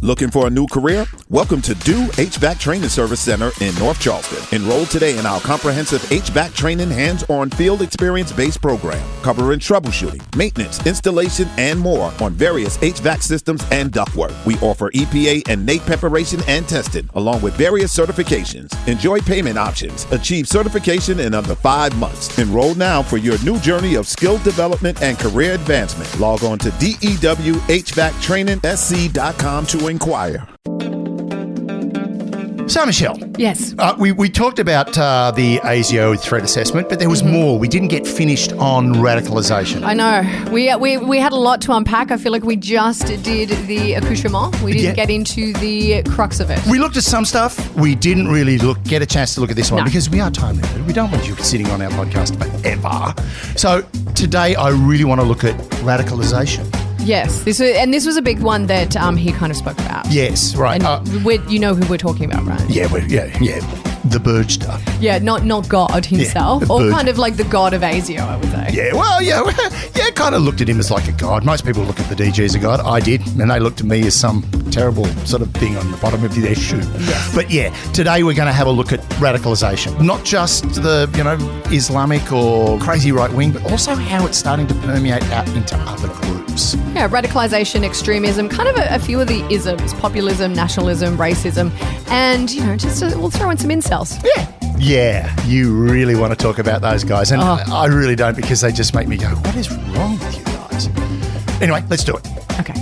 Looking for a new career? Welcome to Do HVAC Training Service Center in North Charleston. Enroll today in our comprehensive HVAC training hands-on field experience-based program, covering troubleshooting, maintenance, installation, and more on various HVAC systems and ductwork. We offer EPA and NAEP preparation and testing, along with various certifications. Enjoy payment options. Achieve certification in under 5 months. Enroll now for your new journey of skill development and career advancement. Log on to dewhvactrainingsc.com to inquire. So, Michelle. Yes. We talked about the ASIO Threat Assessment, but there was more. We didn't get finished on radicalisation. I know. We had a lot to unpack. I feel like we just did the accoutrement. We didn't get into the crux of it. We looked at some stuff. We didn't really get a chance to look at this one because we are time limited. We don't want you sitting on our podcast forever. So today I really want to look at radicalisation. Yes, this was a big one that he kind of spoke about. Yes, right. And you know who we're talking about, right? Yeah, the Bergster. Yeah, not God himself, or kind of like the God of ASIO, I would say. Yeah, well, kind of looked at him as like a god. Most people look at the DG as a god. I did, and they looked at me as some terrible sort of thing on the bottom of their shoe. Yes. But yeah, today we're going to have a look at radicalisation. Not just the, Islamic or crazy right wing, but also how it's starting to permeate out into other groups. Yeah, radicalisation, extremism, kind of a few of the isms, populism, nationalism, racism, and, we'll throw in some incels. Yeah, you really want to talk about those guys. And I really don't, because they just make me go, what is wrong with you guys? Anyway, let's do it. Okay.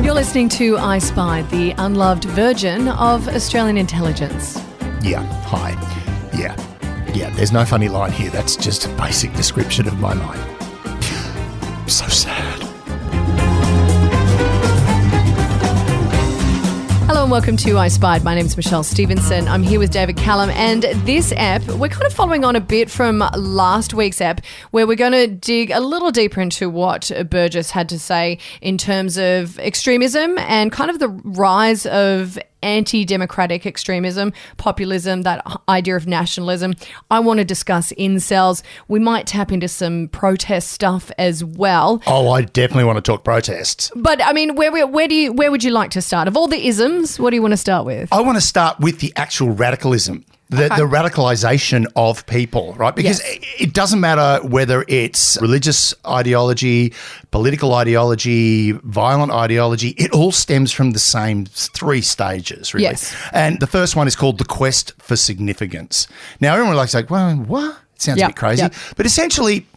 You're listening to I Spy, the unloved virgin of Australian intelligence. Yeah, hi. Yeah, there's no funny line here. That's just a basic description of my life. So sad. Hello and welcome to I Spied. My name is Michelle Stevenson. I'm here with David Callum, and this ep, we're kind of following on a bit from last week's ep, where we're going to dig a little deeper into what Burgess had to say in terms of extremism and kind of the rise of anti-democratic extremism, populism, that idea of nationalism. I want to discuss incels. We might tap into some protest stuff as well. Oh, I definitely want to talk protests. But I mean, where would you like to start? Of all the isms, what do you want to start with? I want to start with the actual radicalism. The radicalisation of people, right? Because it doesn't matter whether it's religious ideology, political ideology, violent ideology, it all stems from the same 3 stages, really. Yes. And the first one is called the quest for significance. Now, everyone likes to say, well, what? It sounds a bit crazy. Yep. But essentially,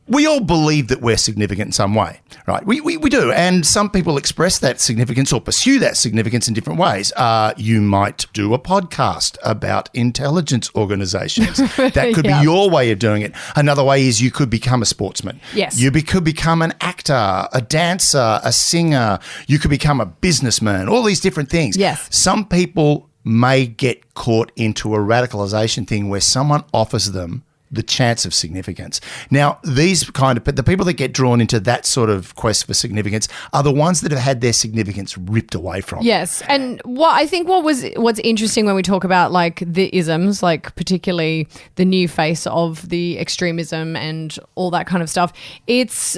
we all believe that we're significant in some way, right? We do. And some people express that significance or pursue that significance in different ways. You might do a podcast about intelligence organizations. That could be your way of doing it. Another way is you could become a sportsman. Yes. You could become an actor, a dancer, a singer. You could become a businessman, all these different things. Yes. Some people may get caught into a radicalization thing where someone offers them the chance of significance. Now, the people that get drawn into that sort of quest for significance are the ones that have had their significance ripped away from them. Yes, and what's interesting when we talk about like the isms, like particularly the new face of the extremism and all that kind of stuff, it's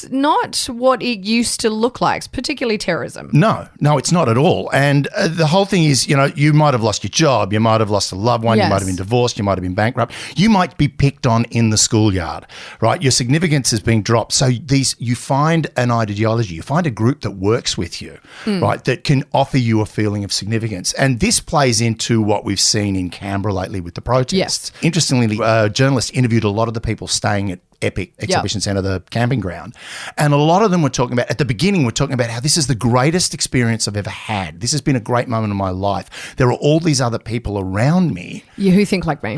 not what it used to look like, particularly terrorism. No, it's not at all. And the whole thing is, you might have lost your job, you might have lost a loved one, you might have been divorced, you might have been bankrupt. You might be picked on in the schoolyard, right? Your significance is being dropped. So you find an ideology, you find a group that works with you, right, that can offer you a feeling of significance. And this plays into what we've seen in Canberra lately with the protests. Yes. Interestingly, a journalist interviewed a lot of the people staying at Epic Exhibition Centre, the camping ground. And a lot of them were talking about, at the beginning, we're talking about how this is the greatest experience I've ever had. This has been a great moment in my life. There are all these other people around me. Who think like me.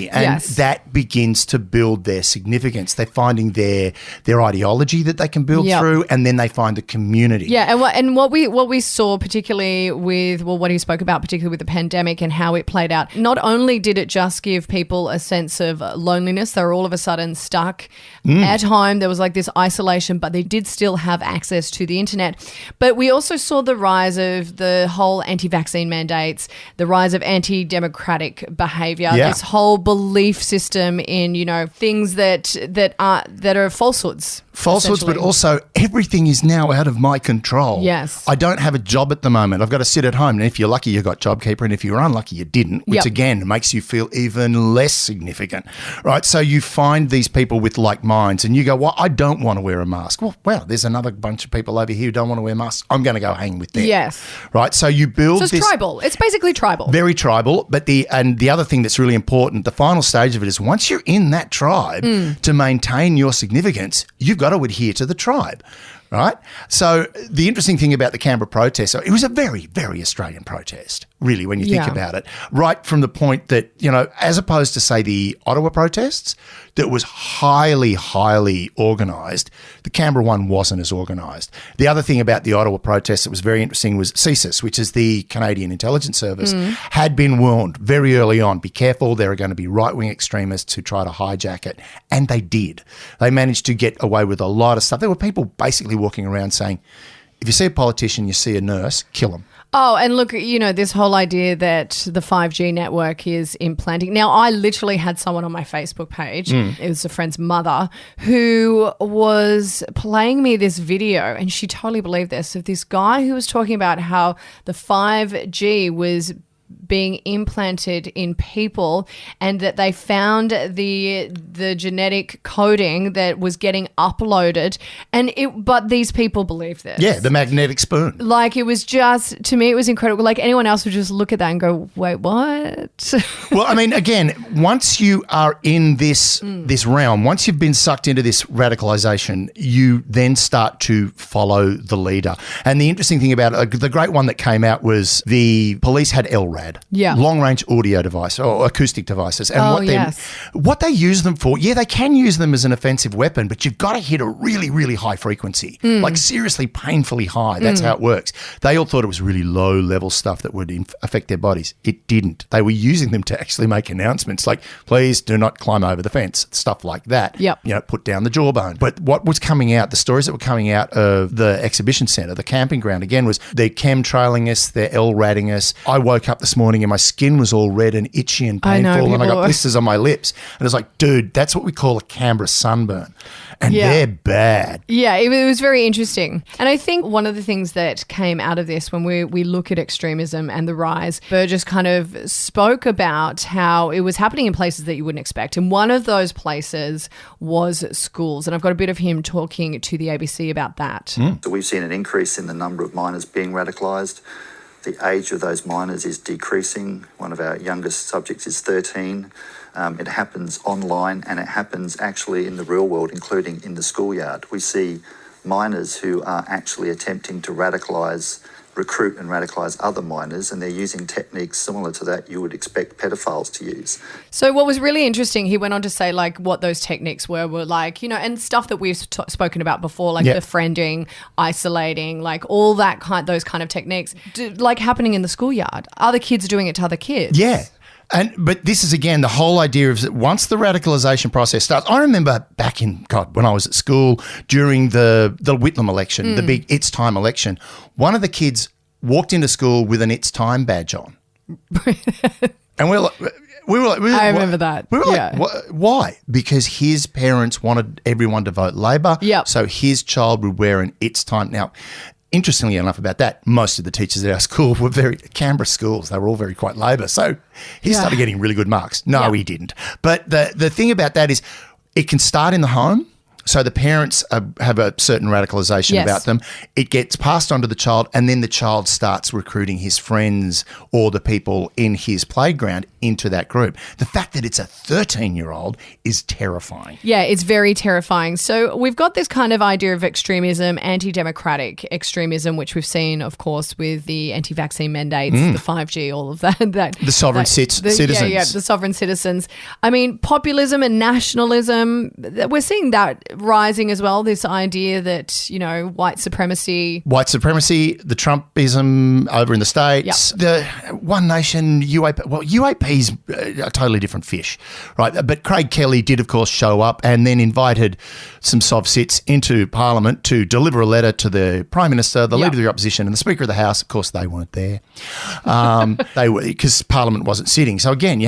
And that begins to build their significance. They're finding their ideology that they can build through, and then they find a community. Yeah, and what we saw particularly with, what he spoke about particularly with the pandemic and how it played out, not only did it just give people a sense of loneliness, they were all of a sudden and stuck at home. There was like this isolation, but they did still have access to the internet. But we also saw the rise of the whole anti-vaccine mandates, the rise of anti-democratic behaviour, this whole belief system in, you know, things that are falsehoods. Falsehoods, but also everything is now out of my control. Yes. I don't have a job at the moment. I've got to sit at home. And if you're lucky, you got JobKeeper. And if you're unlucky, you didn't, which again makes you feel even less significant, right? So you find these people with like minds and you go, well, I don't want to wear a mask. Well, wow, there's another bunch of people over here who don't want to wear masks. I'm going to go hang with them. Yes. Right? So you build So it's this tribal. It's basically tribal. Very tribal. But the other thing that's really important, the final stage of it is once you're in that tribe, to maintain your significance, you've got to adhere to the tribe, right? So the interesting thing about the Canberra protest, it was a very, very Australian protest, really, when you think about it, right from the point that, you know, as opposed to, say, the Ottawa protests, that was highly, highly organised, the Canberra one wasn't as organised. The other thing about the Ottawa protest that was very interesting was CSIS, which is the Canadian Intelligence Service, had been warned very early on, be careful, there are going to be right-wing extremists who try to hijack it. And they did. They managed to get away with a lot of stuff. There were people basically walking around saying, if you see a politician, you see a nurse, kill them. Oh, and look, you know, this whole idea that the 5G network is implanting. Now, I literally had someone on my Facebook page, it was a friend's mother, who was playing me this video, and she totally believed this, of this guy who was talking about how the 5G was being implanted in people and that they found the genetic coding that was getting uploaded but these people believed this. Yeah, the magnetic spoon. Like, it was just, to me, it was incredible. Like, anyone else would just look at that and go, wait, what? Well, I mean, again, once you are in this realm, once you've been sucked into this radicalisation, you then start to follow the leader. And the interesting thing about it, the great one that came out was the police had LRAD. Yeah. Long-range audio device or acoustic devices. And what they use them for, they can use them as an offensive weapon, but you've got to hit a really, really high frequency, like seriously painfully high. That's how it works. They all thought it was really low-level stuff that would affect their bodies. It didn't. They were using them to actually make announcements like, please do not climb over the fence, stuff like that. Yep. You know, put down the jawbone. But what was coming out, the stories that were coming out of the exhibition centre, the camping ground, again, was they're chemtrailing us, they're LRADing us. I woke up this morning and my skin was all red and itchy and painful, and I got blisters on my lips. And it's like, dude, that's what we call a Canberra sunburn. And they're bad. Yeah, it was very interesting. And I think one of the things that came out of this when we look at extremism and the rise, Burgess kind of spoke about how it was happening in places that you wouldn't expect. And one of those places was schools. And I've got a bit of him talking to the ABC about that. So we've seen an increase in the number of minors being radicalised. The age of those minors is decreasing. One of our youngest subjects is 13. It happens online and it happens actually in the real world, including in the schoolyard. We see minors who are actually attempting to recruit and radicalise other minors, and they're using techniques similar to that you would expect pedophiles to use. So what was really interesting, he went on to say like what those techniques were like, you know, and stuff that we've spoken about before, like befriending, isolating, like all that those kind of techniques, like happening in the schoolyard. Other kids doing it to other kids. Yeah. But this is, again, the whole idea of that once the radicalisation process starts. I remember back when I was at school during the Whitlam election, the big It's Time election, one of the kids walked into school with an It's Time badge on. And we were like, I remember that. We were like, why? Because his parents wanted everyone to vote Labor. Yep. So his child would wear an It's Time. Now, interestingly enough about that, most of the teachers at our school were Canberra schools. They were all very quite Labor. So he started getting really good marks. No, he didn't. But the thing about that is it can start in the home. So the parents have a certain radicalisation about them. It gets passed on to the child, and then the child starts recruiting his friends or the people in his playground into that group. The fact that it's a 13-year-old is terrifying. Yeah, it's very terrifying. So we've got this kind of idea of extremism, anti-democratic extremism, which we've seen, of course, with the anti-vaccine mandates, the 5G, all of that. The sovereign citizens. Yeah, the sovereign citizens. I mean, populism and nationalism, we're seeing that rising as well, this idea that, white supremacy, the Trumpism over in the States, the One Nation, UAP. Well, UAP's a totally different fish, right? But Craig Kelly did, of course, show up and then invited some sov-sits into Parliament to deliver a letter to the Prime Minister, the Leader of the Opposition and the Speaker of the House. Of course, they weren't there. They were, because Parliament wasn't sitting. So again,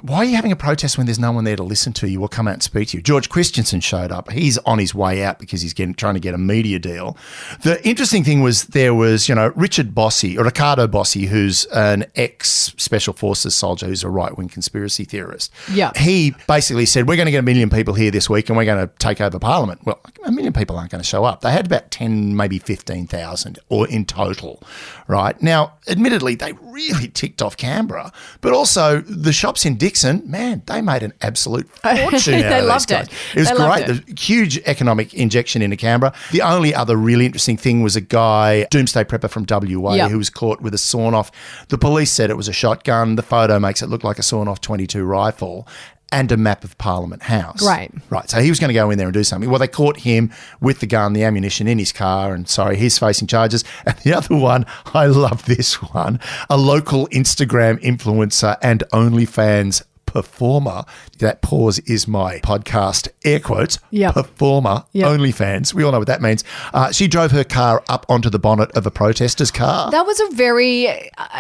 why are you having a protest when there's no one there to listen to you or come out and speak to you? George Christensen showed up. He's on his way out because he's trying to get a media deal. The interesting thing was there was, Ricardo Bossi, who's an ex-Special Forces soldier who's a right-wing conspiracy theorist. Yeah. He basically said, we're going to get 1 million people here this week and we're going to take over Parliament. Well, 1 million people aren't going to show up. They had about 10, maybe 15,000 or in total, right? Now, admittedly, they really ticked off Canberra, but also the shops in Dixon, man, they made an absolute fortune out of these guys. It was great. The huge economic injection into Canberra. The only other really interesting thing was a guy, doomsday prepper from WA, who was caught with a sawn-off. The police said it was a shotgun. The photo makes it look like a sawn-off .22 rifle and a map of Parliament House. Right. So he was going to go in there and do something. Well, they caught him with the gun, the ammunition in his car, and he's facing charges. And the other one, I love this one, a local Instagram influencer and OnlyFans performer. That pause is my podcast, air quotes, performer, OnlyFans. We all know what that means. She drove her car up onto the bonnet of a protester's car. That was a very,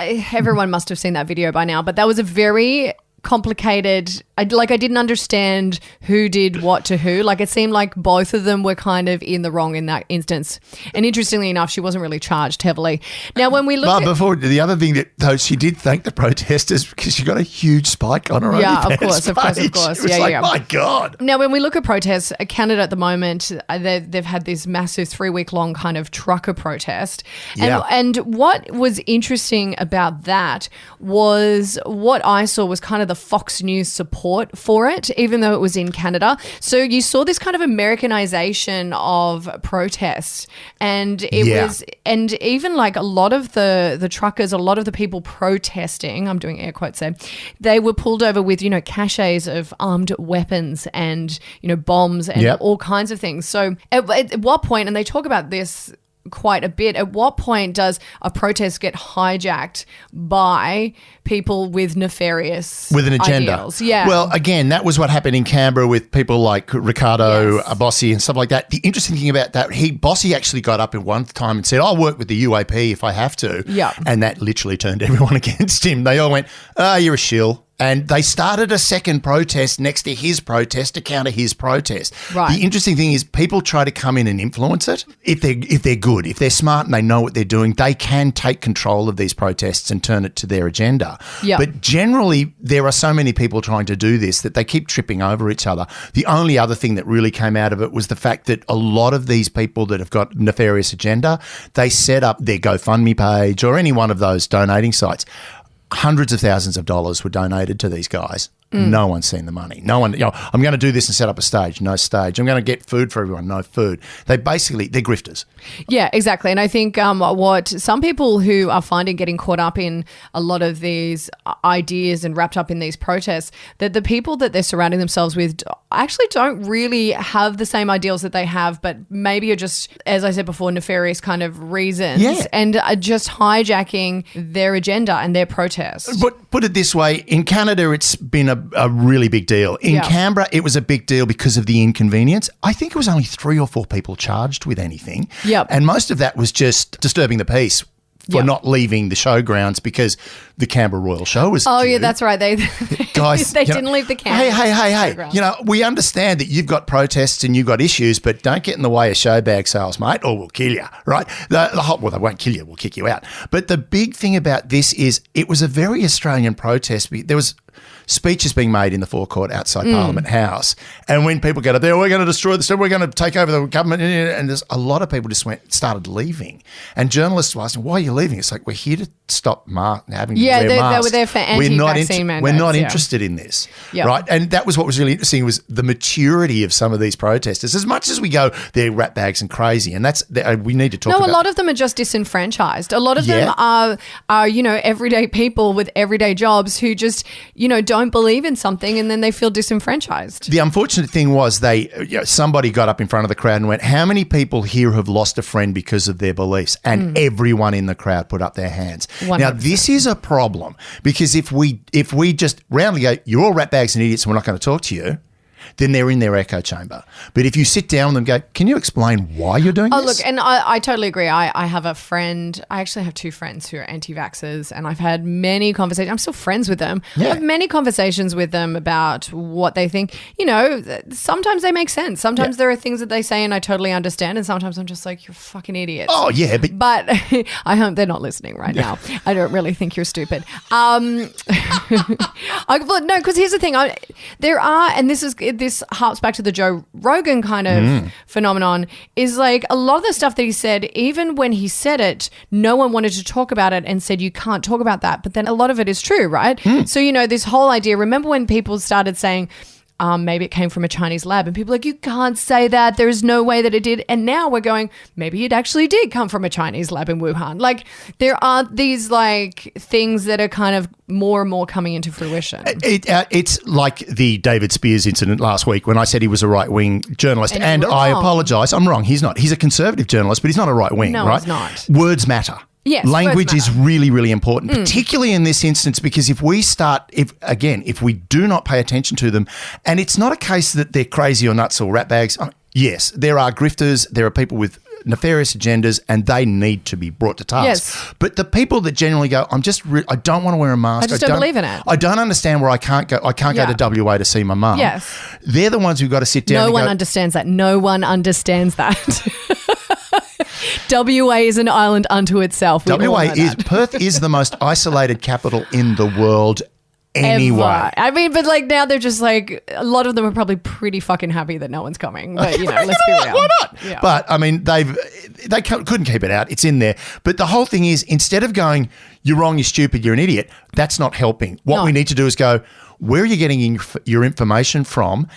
everyone must have seen that video by now, but that was a very complicated, I didn't understand who did what to who. It seemed like both of them were kind of in the wrong in that instance. And interestingly enough, she wasn't really charged heavily. Now, when we look before the other thing that, though, she did thank the protesters because she got a huge spike on her own. Yeah, of course. It was my God. Now, when we look at protests, Canada at the moment, they've had this massive 3-week-long kind of trucker protest. And what was interesting about that was what I saw was kind of the Fox News support for it, even though it was in Canada. So you saw this kind of Americanization of protests, and it was, and even a lot of the truckers, a lot of the people protesting, I'm doing air quotes there, they were pulled over with, caches of armed weapons and, bombs and all kinds of things. So at what point, and they talk about this quite a bit, at what point does a protest get hijacked by people with nefarious with an agenda? Ideals? Yeah. Well, again, that was what happened in Canberra with people like Ricardo Bossi and stuff like that. The interesting thing about that, Bossi actually got up at one time and said, I'll work with the UAP if I have to. Yeah. And that literally turned everyone against him. They all went, you're a shill. And they started a second protest next to his protest to counter his protest. Right. The interesting thing is people try to come in and influence it. If they're good, if they're smart and they know what they're doing, they can take control of these protests and turn it to their agenda. Yep. But generally, there are so many people trying to do this that they keep tripping over each other. The only other thing that really came out of it was the fact that a lot of these people that have got nefarious agenda, they set up their GoFundMe page or any one of those donating sites. Hundreds of thousands of dollars were donated to these guys. No one's seen the money. No one, I'm going to do this and set up a stage. No stage. I'm going to get food for everyone. No food. They're grifters. Yeah, exactly. And I think what some people who are finding getting caught up in a lot of these ideas and wrapped up in these protests, that the people that they're surrounding themselves with actually don't really have the same ideals that they have, but maybe are just, as I said before, nefarious kind of reasons and are just hijacking their agenda and their protest. But put it this way, in Canada, it's been a really big deal. In Canberra, it was a big deal because of the inconvenience. I think it was only 3 or 4 people charged with anything. Yep. And most of that was just disturbing the peace for not leaving the showgrounds because the Canberra Royal Show was due. Yeah, that's right. They guys, they didn't leave the Canberra. Hey. We understand that you've got protests and you've got issues, but don't get in the way of show bag sales, mate, or we'll kill you, right? They won't kill you. We'll kick you out. But the big thing about this is it was a very Australian protest. There was speeches being made in the forecourt outside Parliament House. And when people get up there, we're going to destroy the state, we're going to take over the government. And there's a lot of people just started leaving. And journalists were asking, why are you leaving? It's like, we're here to stop having to wear masks. They were there for anti-vaccine mandates. We're not interested in this, right? And that was what was really interesting was the maturity of some of these protesters. As much as we go, they're rat bags and crazy, and we need to talk about. No, a lot of them are just disenfranchised. A lot of them are everyday people with everyday jobs who just, don't don't believe in something and then they feel disenfranchised. The unfortunate thing was somebody got up in front of the crowd and went, how many people here have lost a friend because of their beliefs? And everyone in the crowd put up their hands. 100%. Now, this is a problem because if we just roundly go, you're all ratbags and idiots and we're not going to talk to you, then they're in their echo chamber. But if you sit down with them and go, can you explain why you're doing this? Oh, look, and I totally agree. I have a friend, I actually have 2 friends who are anti-vaxxers, and I've had many conversations. I'm still friends with them. Yeah. I have many conversations with them about what they think. You know, sometimes they make sense. Sometimes there are things that they say and I totally understand, and sometimes I'm just like, you're fucking idiots. Oh, yeah. But I hope they're not listening right now. I don't really think you're stupid. No, because here's the thing. This harps back to the Joe Rogan kind of phenomenon, is like a lot of the stuff that he said, even when he said it, no one wanted to talk about it and said, you can't talk about that. But then a lot of it is true, right? So, you know, this whole idea, remember when people started saying, maybe it came from a Chinese lab, and people are like, you can't say that. There is no way that it did. And now we're going, maybe it actually did come from a Chinese lab in Wuhan. Like, there are these like things that are kind of more and more coming into fruition. It's like the David Spears incident last week when I said he was a right-wing journalist, and I apologise. I'm wrong. He's not. He's a conservative journalist, but he's not a right-wing, no, right? He's not. Words matter. Yes, language is really, really important, particularly in this instance, because if we do not pay attention to them, and it's not a case that they're crazy or nuts or ratbags. Yes, there are grifters, there are people with nefarious agendas, and they need to be brought to task. Yes. But the people that generally go, I don't want to wear a mask. I just don't believe in it. I don't understand where I can't go. I can't go to WA to see my mum. Yes. They're the ones who've got to sit down. No one understands that. No one understands that. WA is an island unto itself. Perth is the most isolated capital in the world anyway. Ever. I mean, but like now they're just like, a lot of them are probably pretty fucking happy that no one's coming. But you know, let's be real. Why not? Yeah. But I mean, they couldn't keep it out. It's in there. But the whole thing is, instead of going, you're wrong, you're stupid, you're an idiot, that's not helping. What we need to do is go, where are you getting your information from?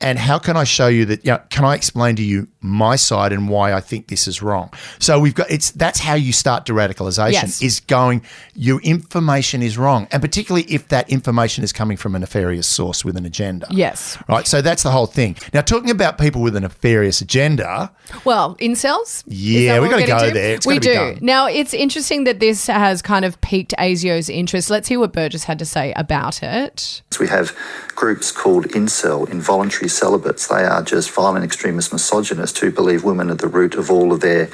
And how can I show you that, can I explain to you my side and why I think this is wrong? So that's how you start de-radicalisation, is going, your information is wrong. And particularly if that information is coming from a nefarious source with an agenda. Yes. Right. So that's the whole thing. Now, talking about people with a nefarious agenda. Well, INCELs? Yeah, we've got to go there. We do. Now, it's interesting that this has kind of piqued ASIO's interest. Let's hear what Burgess had to say about it. We have groups called INCEL, involuntary celibates. They are just violent extremist misogynists who believe women are the root of all of their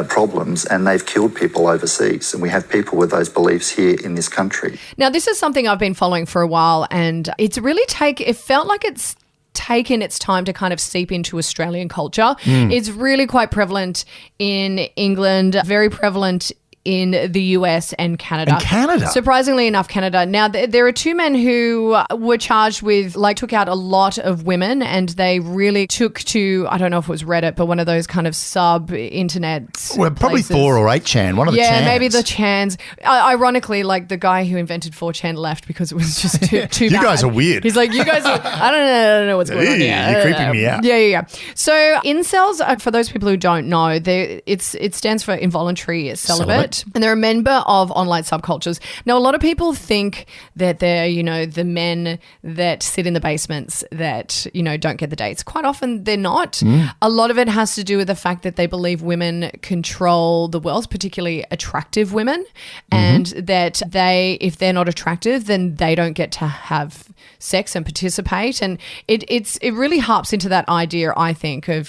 problems, and they've killed people overseas. And we have people with those beliefs here in this country. Now, this is something I've been following for a while, and it's really it felt like it's taken its time to kind of seep into Australian culture. It's really quite prevalent in England, very prevalent in the US and Canada. Surprisingly enough, Canada. Now, there are 2 men who were charged with, took out a lot of women, and they really took to, I don't know if it was Reddit, but one of those kind of sub-internet Well, probably places. 4 or 8chan, one of the chans. Yeah, maybe the chans. Ironically, the guy who invented 4chan left because it was just too bad. You guys are weird. He's like, you guys are, I don't know what's going on here. You're creeping me out. Yeah. So INCELs, for those people who don't know, it stands for involuntary celibate. And they're a member of online subcultures. Now, a lot of people think that they're, the men that sit in the basements that, don't get the dates. Quite often they're not. A lot of it has to do with the fact that they believe women control the world, particularly attractive women, and that if they're not attractive, then they don't get to have sex and participate. And it really harps into that idea, I think, of,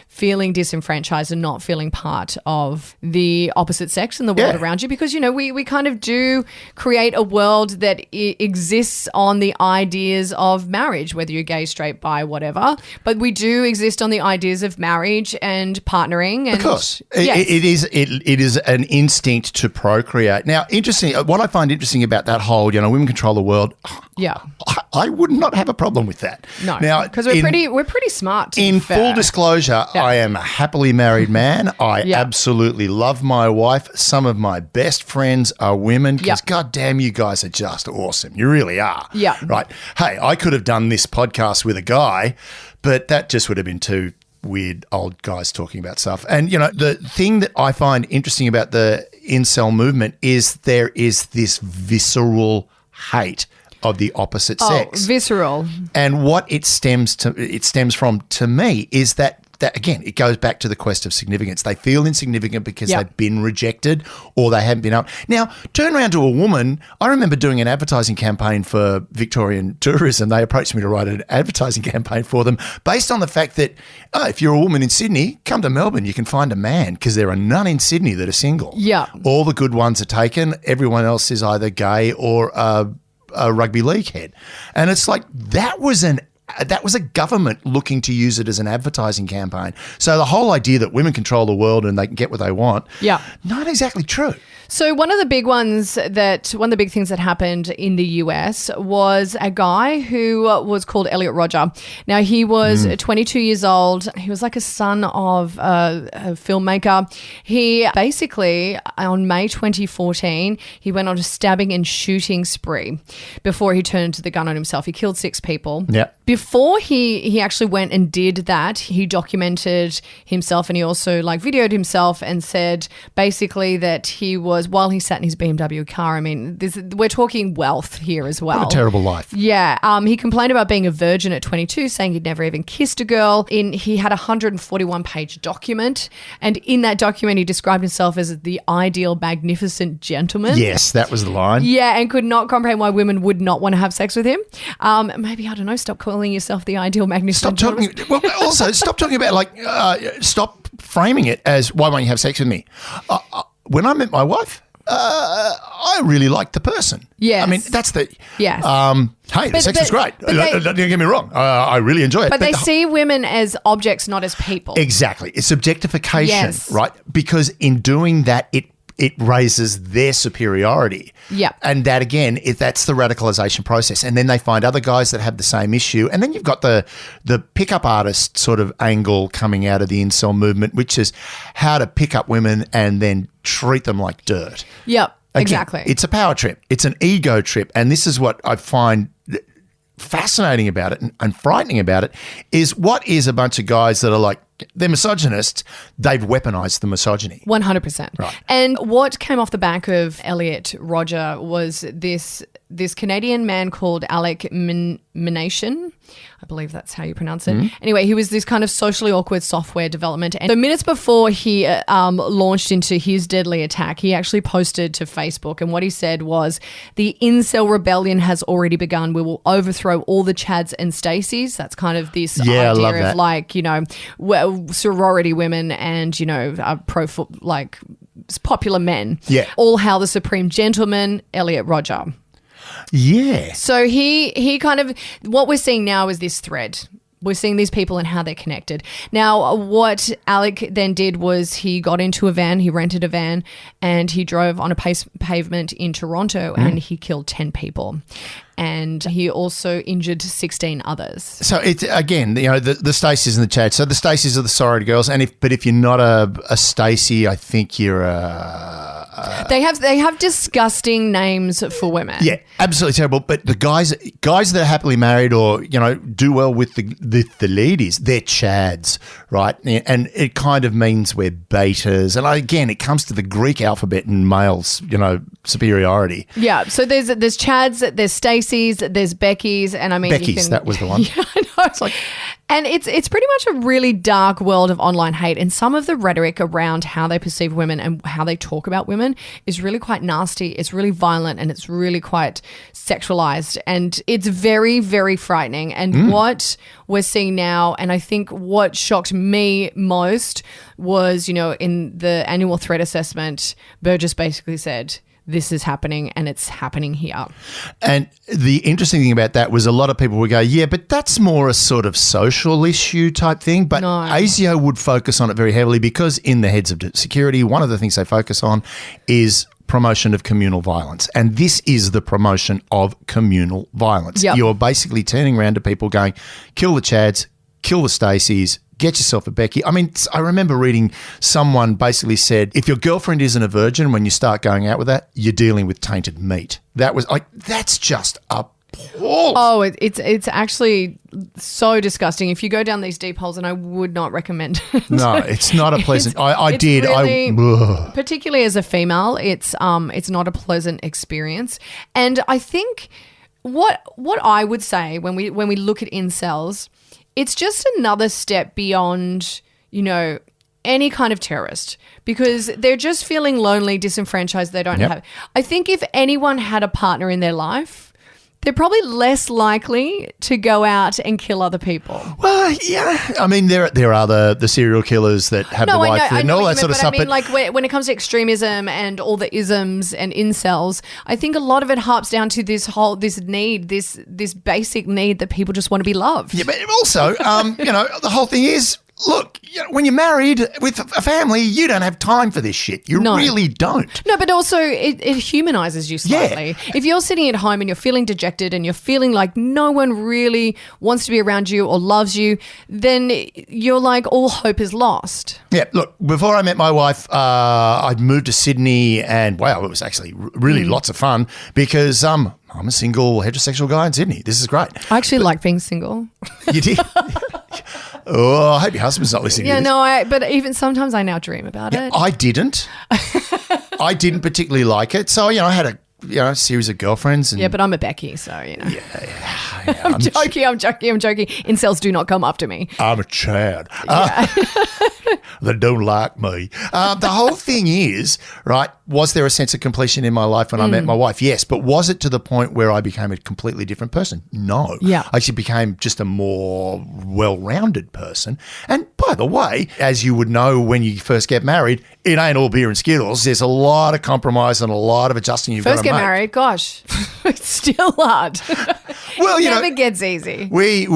feeling disenfranchised and not feeling part of the opposite sex in the world around you, because we kind of do create a world that exists on the ideas of marriage, whether you're gay, straight, bi, whatever, but we do exist on the ideas of marriage and partnering. And, of course. It is an instinct to procreate. Now, interesting, what I find interesting about that whole, women control the world, I would not have a problem with that. No, now, because we're pretty smart. In full disclosure, I am a happily married man. I absolutely love my wife. Some of my best friends are women because, God damn, you guys are just awesome. You really are. Yeah. Right. Hey, I could have done this podcast with a guy, but that just would have been too weird old guys talking about stuff. And, the thing that I find interesting about the incel movement is there is this visceral hate of the opposite sex. Visceral. And what it stems from to me is that again, it goes back to the quest of significance. They feel insignificant because they've been rejected or they haven't been up. Now, turn around to a woman. I remember doing an advertising campaign for Victorian Tourism. They approached me to write an advertising campaign for them based on the fact that, if you're a woman in Sydney, come to Melbourne, you can find a man, because there are none in Sydney that are single. Yeah. All the good ones are taken. Everyone else is either gay or a rugby league head. And it's like that was a government looking to use it as an advertising campaign. So the whole idea that women control the world and they can get what they want, not exactly true. So one of the big things that happened in the US was a guy who was called Elliot Rodger. Now, he was 22 years old. He was like a son of a filmmaker. He basically, on May 2014, he went on a stabbing and shooting spree before he turned the gun on himself. He killed 6 people. Yeah. Before he actually went and did that, he documented himself, and he also videoed himself and said basically that he was, while he sat in his BMW car, I mean, we're talking wealth here as well. What a terrible life. Yeah. He complained about being a virgin at 22, saying he'd never even kissed a girl. He had a 141-page document, and in that document he described himself as the ideal, magnificent gentleman. Yes, that was the line. Yeah, and could not comprehend why women would not want to have sex with him. Maybe, I don't know, stop calling yourself the ideal, magnificent gentleman. Stop talking about stop framing it as, why won't you have sex with me? When I met my wife, I really liked the person. Yes. I mean, that's the... Yes. Hey, the sex was great. Don't get me wrong. I really enjoy it. But they see women as objects, not as people. Exactly. It's objectification, Yes. right? Because in doing that, it raises their superiority. Yeah. And that, again, that's the radicalisation process. And then they find other guys that have the same issue. And then you've got the pickup artist sort of angle coming out of the incel movement, which is how to pick up women and then treat them like dirt. Yep, Again, exactly. It's a power trip. It's an ego trip. And this is what I find fascinating about it and frightening about it, is what is a bunch of guys that are they're misogynists, they've weaponized the misogyny. 100%. Right. And what came off the back of Elliot Rodger was this Canadian man called Alec Mination. I believe that's how you pronounce it. Anyway, he was this kind of socially awkward software development. And so minutes before he launched into his deadly attack, he actually posted to Facebook. And what he said was, the incel rebellion has already begun. We will overthrow all the Chads and Stacys. That's kind of this idea of sorority women and, popular men. Yeah. All hail the supreme gentleman, Elliot Rodger. Yeah. So he kind of, what we're seeing now is this thread. We're seeing these people and how they're connected. Now, what Alec then did was he got into a van, he rented a van, and he drove on a pavement in Toronto and he killed 10 people. And he also injured 16 others. So it's, again, the Stacys and the Chads. So the Stacys are the sorority girls, and if you're not a Stacey, I think you're a... They have disgusting names for women. Yeah, absolutely terrible. But the guys that are happily married or do well with the ladies, they're Chads, right? And it kind of means we're betas. And again, it comes to the Greek alphabet and males, superiority. Yeah. So there's Chads, there's Stacey's, there's Becky's, and I mean Becky's, that was the one. Yeah, I know. It's and it's pretty much a really dark world of online hate, and some of the rhetoric around how they perceive women and how they talk about women is really quite nasty. It's really violent and it's really quite sexualized, and it's very, very frightening. And what we're seeing now, and I think what shocked me most was, in the annual threat assessment, Burgess basically said, this is happening and it's happening here. And the interesting thing about that was a lot of people would go, yeah, but that's more a sort of social issue type thing. But No. ASIO would focus on it very heavily because in the heads of security, one of the things they focus on is promotion of communal violence. And this is the promotion of communal violence. Yep. You're basically turning around to people going, kill the Chads, kill the Stacys, get yourself a Becky. I mean, I remember reading someone basically said, if your girlfriend isn't a virgin when you start going out with that, you're dealing with tainted meat. That was that's just appalling. Oh, it's actually so disgusting. If you go down these deep holes, and I would not recommend it. No, it's not a pleasant. I did. Really, particularly as a female, it's not a pleasant experience. And I think what I would say when we look at incels, it's just another step beyond, any kind of terrorist, because they're just feeling lonely, disenfranchised. They don't have. I think if anyone had a partner in their life, they're probably less likely to go out and kill other people. Well, yeah. I mean, there are the serial killers that have the wife and all that sort of stuff. I mean, like when it comes to extremism and all the isms and incels, I think a lot of it harps down to this basic need that people just want to be loved. Yeah, but also, the whole thing is, look, when you're married with a family, you don't have time for this shit. You really don't. No, but also it humanizes you slightly. Yeah. If you're sitting at home and you're feeling dejected and you're feeling like no one really wants to be around you or loves you, then you're like all hope is lost. Yeah, look, before I met my wife, I'd moved to Sydney and, wow, it was actually really lots of fun because I'm a single heterosexual guy in Sydney. This is great. I actually like being single. You did? Oh, I hope your husband's not listening to this. But even sometimes I now dream about it. I didn't. I didn't particularly like it. So, I had a series of girlfriends. And but I'm a Becky, so, Yeah, I'm joking. Incels do not come after me. I'm a Chad. They don't like me. The whole thing is, right, was there a sense of completion in my life when I met my wife? Yes. But was it to the point where I became a completely different person? No. Yeah. I actually became just a more well-rounded person. And by the way, as you would know when you first get married, it ain't all beer and Skittles. There's a lot of compromise and a lot of adjusting you've got to make. First get married, gosh, it's still hard. Well, it never gets easy. We're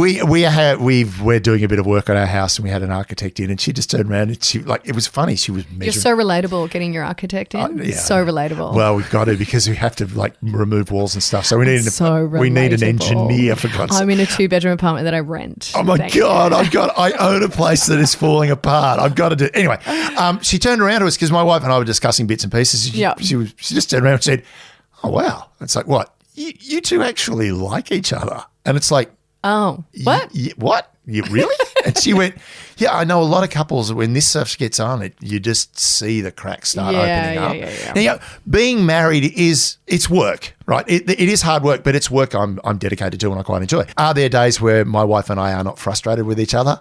doing a bit of work on our house and we had an architect in and she just turned around and it was funny. She was measuring. You're so relatable getting your architect in. Yeah. So relatable. Well, we've got to because we have to remove walls and stuff. So we need an engineer for God's sake. I'm in a 2-bedroom apartment that I rent. Oh my God, I own a place that is falling apart. I've got to do it. Anyway, she turned around to us because my wife and I were discussing bits and pieces. She just turned around and said, "Oh wow." It's like, what? You two actually like each other. And it's like, oh, what? What? You really? And she went, yeah, I know a lot of couples when this stuff gets on, you just see the cracks start opening up. Yeah. Now, being married it's work, right? It is hard work, but it's work I'm dedicated to and I quite enjoy. Are there days where my wife and I are not frustrated with each other?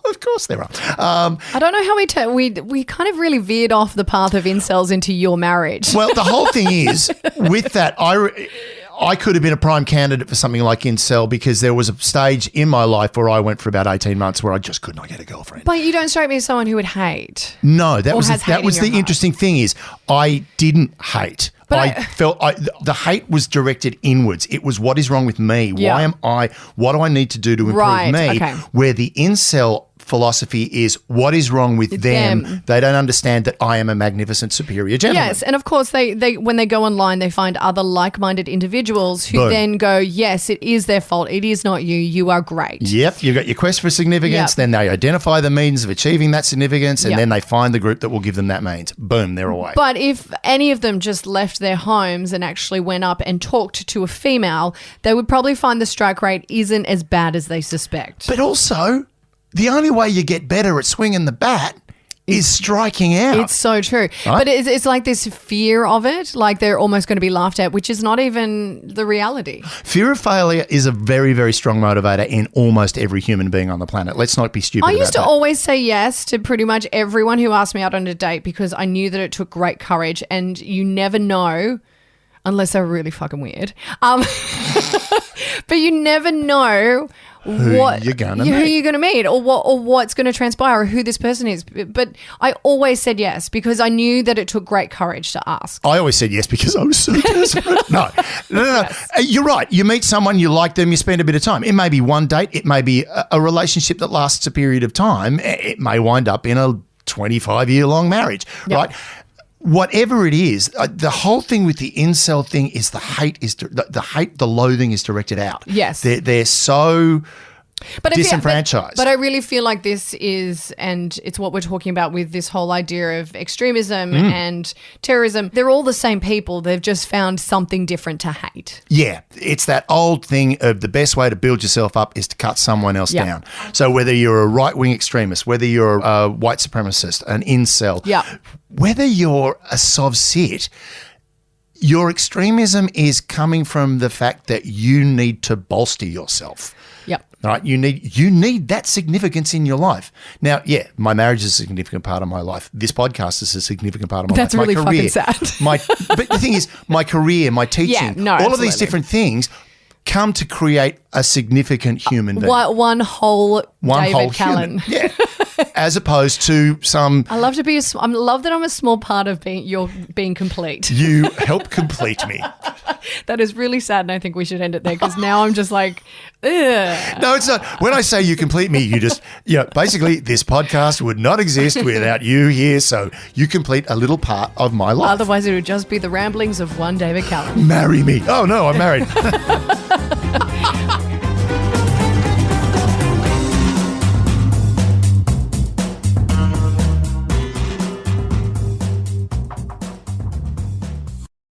Of course there are. I don't know how we kind of really veered off the path of incels into your marriage. Well, the whole thing is, with that, I could have been a prime candidate for something like incel because there was a stage in my life where I went for about 18 months where I just could not get a girlfriend. But you don't strike me as someone who would hate. No, that was the interesting thing is I didn't hate. But I felt the hate was directed inwards. It was what is wrong with me? Yeah. What do I need to do to improve me? Okay. Where the incel philosophy is what is wrong with them. They don't understand that I am a magnificent superior gentleman. Yes, and of course they when they go online they find other like-minded individuals who then go, yes, it is their fault. It is not you. You are great. Yep, you've got your quest for significance. Yep. Then they identify the means of achieving that significance and then they find the group that will give them that means. Boom, they're away. But if any of them just left their homes and actually went up and talked to a female, they would probably find the strike rate isn't as bad as they suspect. But also, the only way you get better at swinging the bat is striking out. It's so true. Right? But it's like this fear of it, like they're almost going to be laughed at, which is not even the reality. Fear of failure is a very, very strong motivator in almost every human being on the planet. Let's not be stupid about that. I used to always say yes to pretty much everyone who asked me out on a date because I knew that it took great courage and you never know, unless they're really fucking weird. But you never know who you're going to meet or what's going to transpire or who this person is. But I always said yes because I knew that it took great courage to ask. I always said yes because I was so desperate. No. Yes. You're right. You meet someone, you like them, you spend a bit of time. It may be one date. It may be a relationship that lasts a period of time. It may wind up in a 25-year-long marriage, right? Whatever it is, the whole thing with the incel thing is the loathing is directed out. Yes. They're so disenfranchised. But I really feel like this is, and it's what we're talking about with this whole idea of extremism and terrorism. They're all the same people. They've just found something different to hate. Yeah. It's that old thing of the best way to build yourself up is to cut someone else down. So whether you're a right-wing extremist, whether you're a white supremacist, an incel, whether you're a sov sit, your extremism is coming from the fact that you need to bolster yourself. Yep. Right? You need that significance in your life. Now, yeah, my marriage is a significant part of my life. This podcast is a significant part of my That's life. really My career, fucking sad. But the thing is, my career, my teaching, all of these different things come to create a significant human being. One whole David Callan. Yeah. As opposed to some... I love that I'm a small part of being complete. You help complete me. That is really sad, and I think we should end it there because now I'm just like, ugh. No, it's not. When I say you complete me, you just, basically this podcast would not exist without you here, so you complete a little part of my life. Otherwise, it would just be the ramblings of one David Callan. Marry me. Oh, no, I'm married.